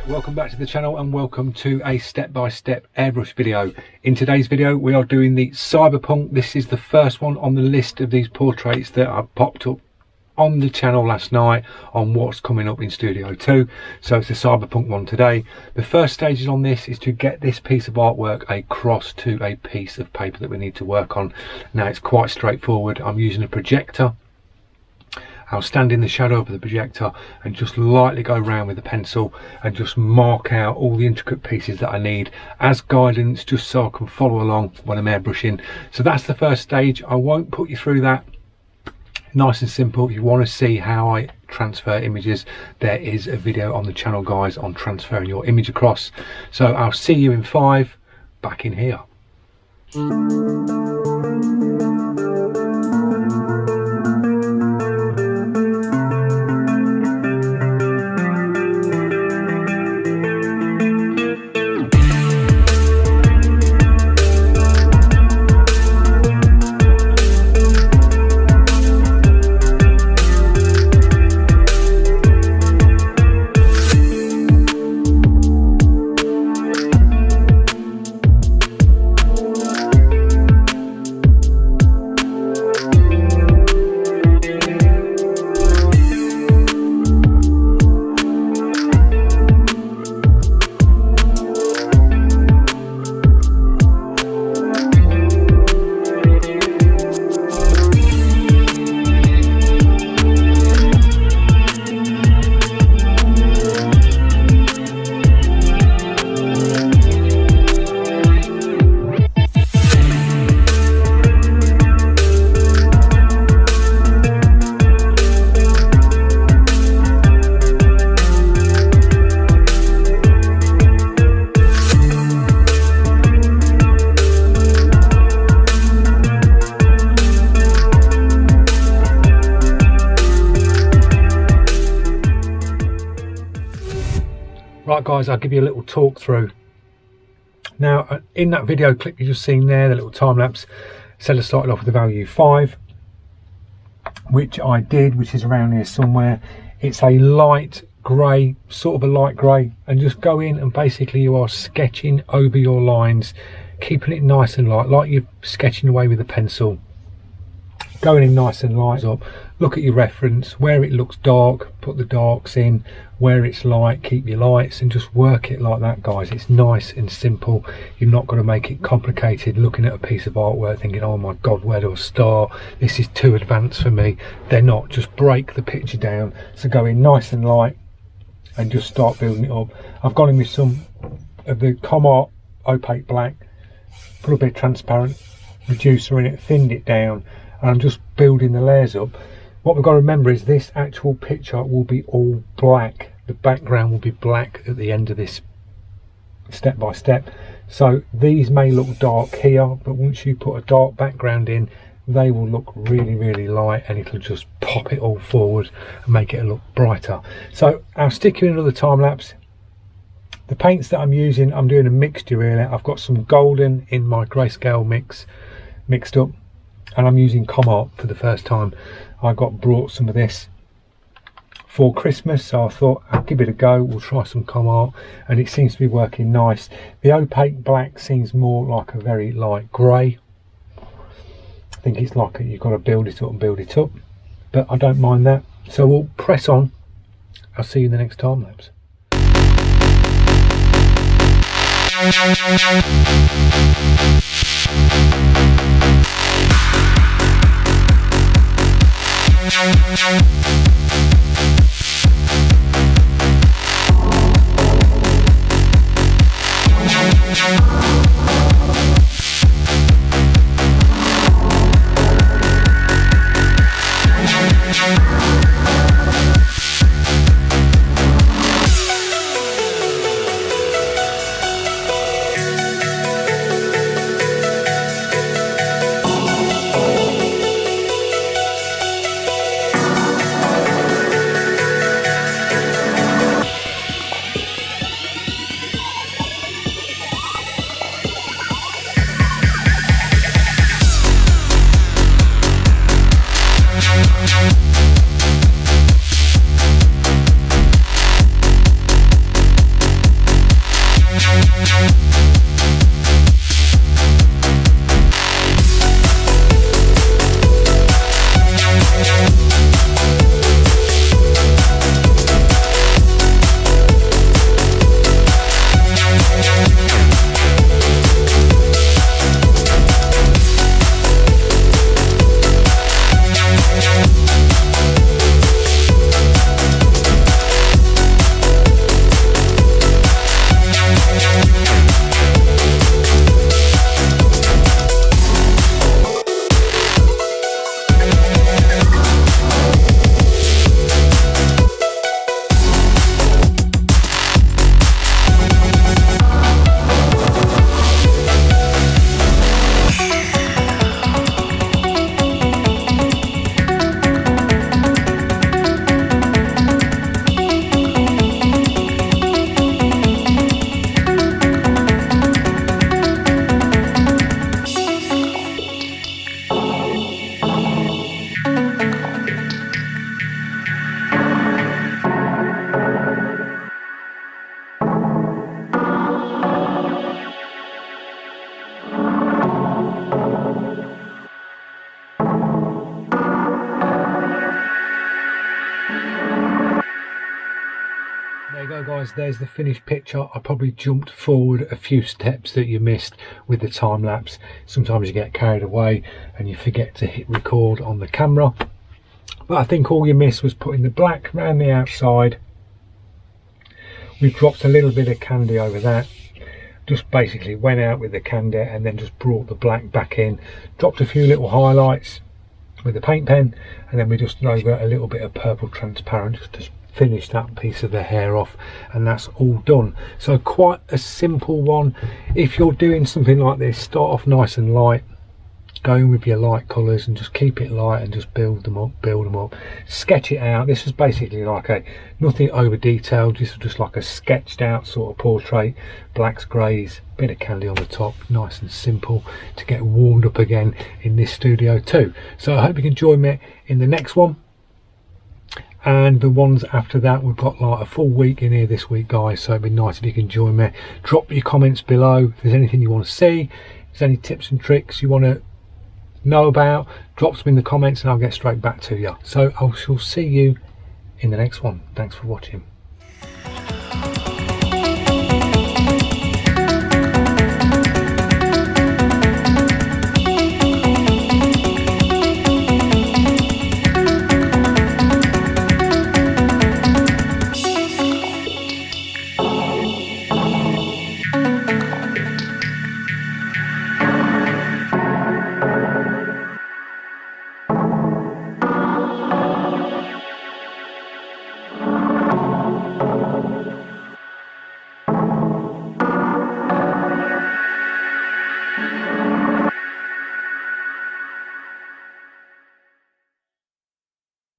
Right, welcome back to the channel and welcome to a step-by-step airbrush video. In today's video we are doing the Cyberpunk. This is the first one on the list of these portraits that I popped up on the channel last night on what's coming up in Studio 2. So it's the Cyberpunk one today. The first stages on this is to get this piece of artwork across to a piece of paper that we need to work on. Now it's quite straightforward. I'm using a projector. I'll stand in the shadow of the projector and just lightly go around with the pencil and just mark out all the intricate pieces that I need as guidance, just so I can follow along when I'm airbrushing. So that's the first stage. I won't put you through that. Nice and simple. If you want to see how I transfer images, there is a video on the channel, guys, on transferring your image across. So I'll see you in 5, back in here. Right guys, I'll give you a little talk through. Now in that video clip you just seen there, the little time lapse, said I started off with the value 5, which I did, which is around here somewhere. It's a light grey, sort of a light grey, and just go in and basically you are sketching over your lines, keeping it nice and light, like you're sketching away with a pencil. Going in nice and light up. Look at your reference, where it looks dark, put the darks in, where it's light, keep your lights, and just work it like that, guys. It's nice and simple. You're not going to make it complicated looking at a piece of artwork thinking, oh my god, where do I start? This is too advanced for me. They're not. Just break the picture down. So go in nice and light and just start building it up. I've gone in with some of the Comart opaque black, put a bit of transparent reducer in it, thinned it down, and I'm just building the layers up. What we've got to remember is this actual picture will be all black. The background will be black at the end of this step by step. So these may look dark here, but once you put a dark background in, they will look really, really light, and it'll just pop it all forward and make it look brighter. So I'll stick you in another time lapse. The paints that I'm using, I'm doing a mixture really. I've got some golden in my grayscale mix mixed up, and I'm using Comart for the first time. I got brought some of this for Christmas, so I thought I'll give it a go. We'll try some Comart, and it seems to be working nice. The opaque black seems more like a very light grey. I think it's like you've got to build it up and build it up, but I don't mind that. So we'll press on. I'll see you in the next time lapse. There you go guys, there's the finished picture. I probably jumped forward a few steps that you missed with the time lapse. Sometimes you get carried away and you forget to hit record on the camera. But I think all you missed was putting the black around the outside. We dropped a little bit of candy over that. Just basically went out with the candy and then just brought the black back in. Dropped a few little highlights with the paint pen, and then we just over a little bit of purple transparent just to finish that piece of the hair off, and that's all done. So quite a simple one. If you're doing something like this, start off nice and light, go in with your light colours and just keep it light and just build them up, sketch it out. This is basically like a nothing over detailed, just like a sketched out sort of portrait, blacks, greys, bit of candy on the top, nice and simple to get warmed up again in this studio too. So I hope you can join me in the next one, and the ones after that. We've got like a full week in here this week guys, so it'd be nice if you can join me. Drop your comments below if there's anything you want to see, if there's any tips and tricks you want to know about, drop them in the comments and I'll get straight back to you. So I shall see you in the next one. Thanks for watching.